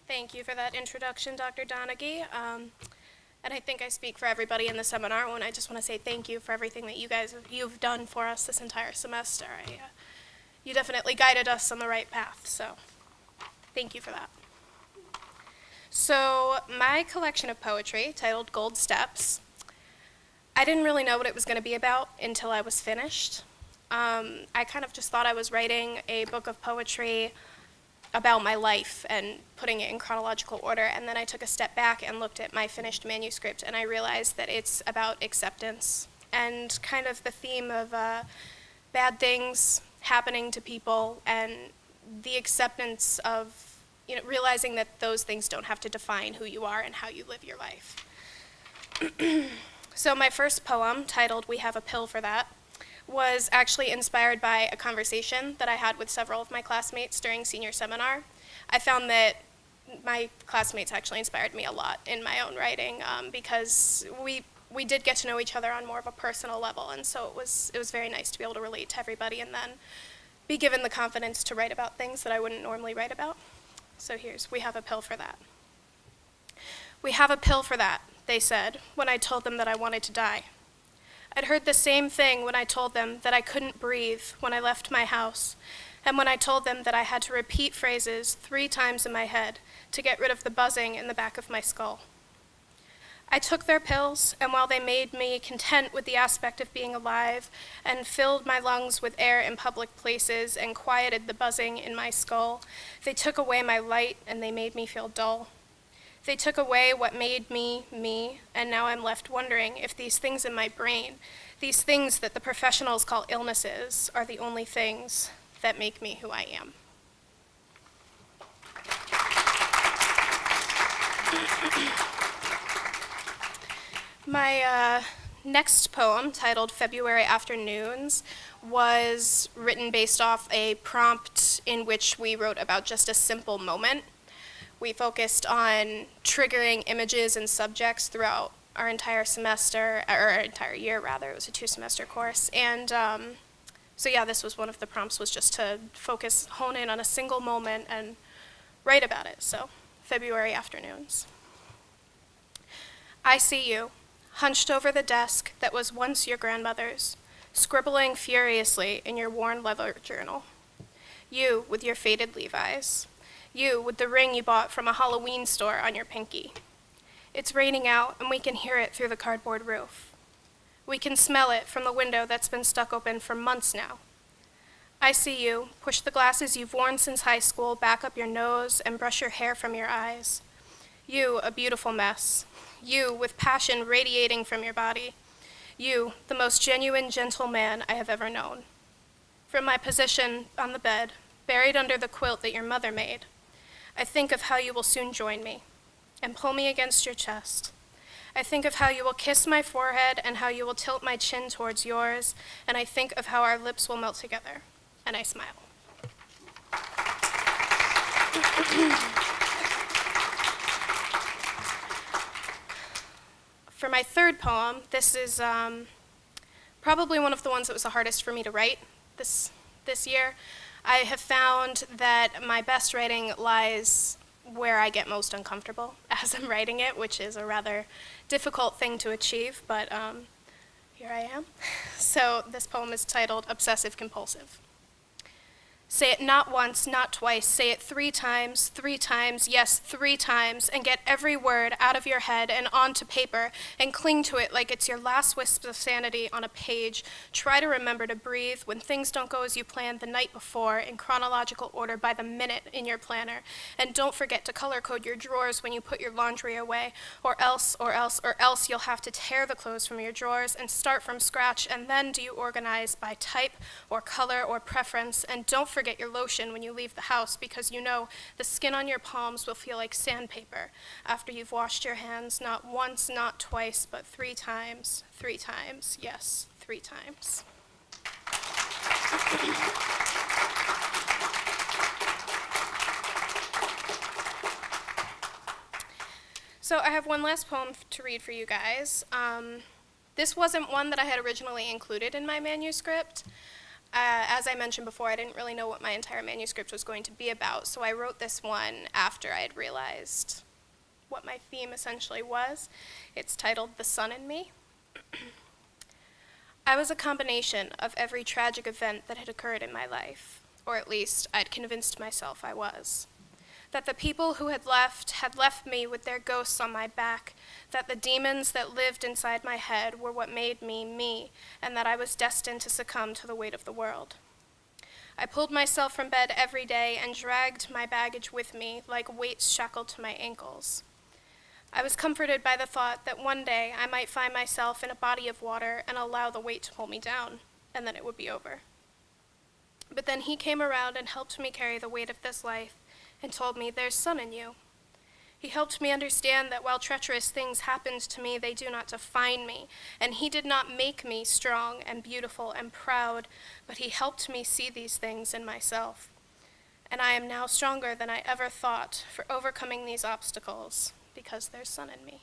Thank you for that introduction, Dr. Donaghy. And I think I speak for everybody in the seminar when I just want to say thank you for everything that you've done for us this entire semester. You definitely guided us on the right path, so thank you for that. So my collection of poetry, titled Gold Steps, I didn't really know what it was going to be about until I was finished. I kind of just thought I was writing a book of poetry about my life and putting it in chronological order, and then I took a step back and looked at my finished manuscript, and I realized that it's about acceptance and kind of the theme of bad things happening to people and the acceptance of realizing that those things don't have to define who you are and how you live your life. So my first poem, titled We Have a Pill for That, was actually inspired by a conversation that I had with several of my classmates during senior seminar. I found that my classmates actually inspired me a lot in my own writing because we did get to know each other on more of a personal level, and so it was very nice to be able to relate to everybody and then be given the confidence to write about things that I wouldn't normally write about. So here's We Have a Pill for That. We have a pill for that, they said, when I told them that I wanted to die. I'd heard the same thing when I told them that I couldn't breathe when I left my house, and when I told them that I had to repeat phrases 3 times in my head to get rid of the buzzing in the back of my skull. I took their pills, and while they made me content with the aspect of being alive and filled my lungs with air in public places and quieted the buzzing in my skull, they took away my light and they made me feel dull. They took away what made me, me, and now I'm left wondering if these things in my brain, these things that the professionals call illnesses, are the only things that make me who I am. My next poem, titled February Afternoons, was written based off a prompt in which we wrote about just a simple moment. We focused on triggering images and subjects throughout our entire semester, or our entire year rather. It was a 2-semester course. And so yeah, this was one of the prompts, was just to hone in on a single moment and write about it. So, February Afternoons. I see you, hunched over the desk that was once your grandmother's, scribbling furiously in your worn leather journal. You with your faded Levi's. You with the ring you bought from a Halloween store on your pinky. It's raining out and we can hear it through the cardboard roof. We can smell it from the window that's been stuck open for months now. I see you push the glasses you've worn since high school back up your nose and brush your hair from your eyes. You, a beautiful mess. You with passion radiating from your body. You, the most genuine, gentle man I have ever known. From my position on the bed, buried under the quilt that your mother made, I think of how you will soon join me and pull me against your chest. I think of how you will kiss my forehead and how you will tilt my chin towards yours, and I think of how our lips will melt together, and I smile. For my third poem, this is probably one of the ones that was the hardest for me to write this year. I have found that my best writing lies where I get most uncomfortable as I'm writing it, which is a rather difficult thing to achieve, but here I am. So this poem is titled Obsessive Compulsive. Say it not once, not twice, say it 3 times, yes, 3 times, and get every word out of your head and onto paper, and cling to it like it's your last wisp of sanity on a page. Try to remember to breathe when things don't go as you planned the night before, in chronological order by the minute in your planner. And don't forget to color code your drawers when you put your laundry away, or else you'll have to tear the clothes from your drawers and start from scratch, and then do you organize by type or color or preference, and don't forget your lotion when you leave the house, because you know the skin on your palms will feel like sandpaper after you've washed your hands not once, not twice, but 3 times, yes, 3 times. So I have one last poem to read for you guys. This wasn't one that I had originally included in my manuscript. As I mentioned before, I didn't really know what my entire manuscript was going to be about, so I wrote this one after I had realized what my theme essentially was. It's titled The Sun in Me. I was a combination of every tragic event that had occurred in my life, or at least I'd convinced myself I was. That the people who had left me with their ghosts on my back, that the demons that lived inside my head were what made me me, and that I was destined to succumb to the weight of the world. I pulled myself from bed every day and dragged my baggage with me like weights shackled to my ankles. I was comforted by the thought that one day I might find myself in a body of water and allow the weight to pull me down, and then it would be over. But then he came around and helped me carry the weight of this life and told me, "There's sun in you." He helped me understand that while treacherous things happened to me, they do not define me, and he did not make me strong and beautiful and proud, but he helped me see these things in myself. And I am now stronger than I ever thought for overcoming these obstacles because there's sun in me.